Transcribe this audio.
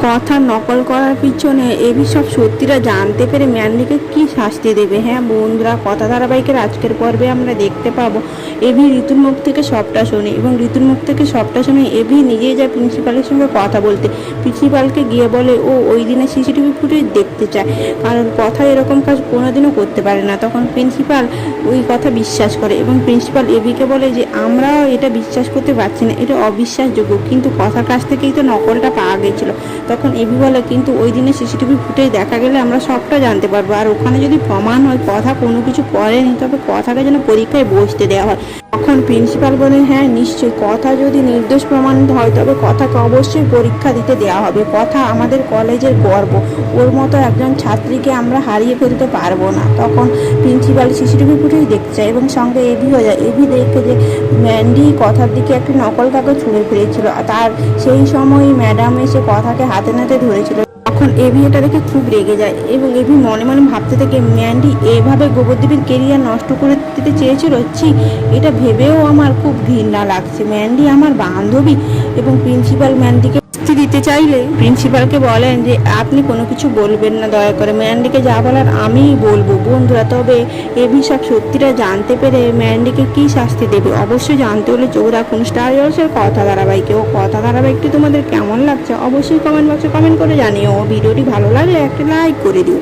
কথা নকল করার পিছনে এবি সব সত্যিটা জানতে পেরে ম্যান্ডিকে কি শাস্তি দেবে। হ্যাঁ বন্ধুরা, কথা ধারাবাহিকের আজকের পর্বে আমরা দেখতে পাবো এবি ঋতুর মুখ থেকে সবটা শোনে এবং ঋতুর মুখ থেকে সবটা শুনে এবি নিজেই যায় প্রিন্সিপালের সঙ্গে কথা বলতে। প্রিন্সিপালকে গিয়ে বলে ও ওই দিনে সিসিটিভি ফুটেজ দেখতে চায়, কারণ কথা এরকম কাজ কোনোদিনও করতে পারে না। তখন প্রিন্সিপাল ওই কথা বিশ্বাস করে এবং প্রিন্সিপাল এবিকে বলে যে আমরা এটা বিশ্বাস করতে পারছি না, এটা অবিশ্বাসযোগ্য, কিন্তু কথার কাছ থেকেই তো নকলটা পাওয়া গেছিলো। তখন এবি বলে কিন্তু ওই দিনে সিসিটিভি ফুটেজ দেখা গেলে আমরা সবটা জানতে পারবো, আর ওখানে যদি প্রমাণ হয় কথা কোনো কিছু করেনি তবে কথাটা যেন পরীক্ষায় বসতে দেওয়া হয়। তখন প্রিন্সিপাল বলে হ্যাঁ নিশ্চয়ই, কথা যদি নির্দোষ প্রমাণিত হয় তবে কথাকে অবশ্যই পরীক্ষা দিতে দেওয়া হবে। কথা আমাদের কলেজের গর্ব, ওর মতো একজন ছাত্রীকে আমরা হারিয়ে ফেলতে পারবো না। তখন প্রিন্সিপাল সিসিটিভি ফুটেজ দেখতে চায় এবং সঙ্গে এবি হয়ে যায়। এবি দেখে যে ম্যান্ডি কথার দিকে একটি নকল কাগজ ছুঁড়ে ফেলেছিল, তার সেই সময় ম্যাডাম এসে কথাকে হাতে নাতে ধরেছিল। তখন এবি এটা দেখে খুব রেগে যায় এবং এবি মনে মনে ভাবতে থাকে ম্যান্ডি এভাবে গোবরদেবীর কেরিয়ার নষ্ট করে দিতে চেয়েছিল। এটা ভেবেও আমার খুব ঘৃণা লাগছে, ম্যান্ডি আমার বান্ধবী। এবং প্রিন্সিপাল ম্যান্ডিকে শাস্তি দিতে চাইলে প্রিন্সিপালকে বলেন যে আপনি কোনো কিছু বলবেন না, দয়া করে ম্যান্ডিকে যা বলার আমিই বলবো। বন্ধুরা, তবে এবি সব সত্যিটা জানতে পেরে ম্যান্ডিকে কি শাস্তি দেবে অবশ্যই জানতে হলে চোখ রাখুন স্টার জলসের কথা ধারাবাহিকে। ও কথা ধারাবাহিকটি তোমাদের কেমন লাগছে অবশ্যই কমেন্ট বক্সে কমেন্ট করে জানিও। ভিডিওটি ভালো লাগলে একটা লাইক করে দিও।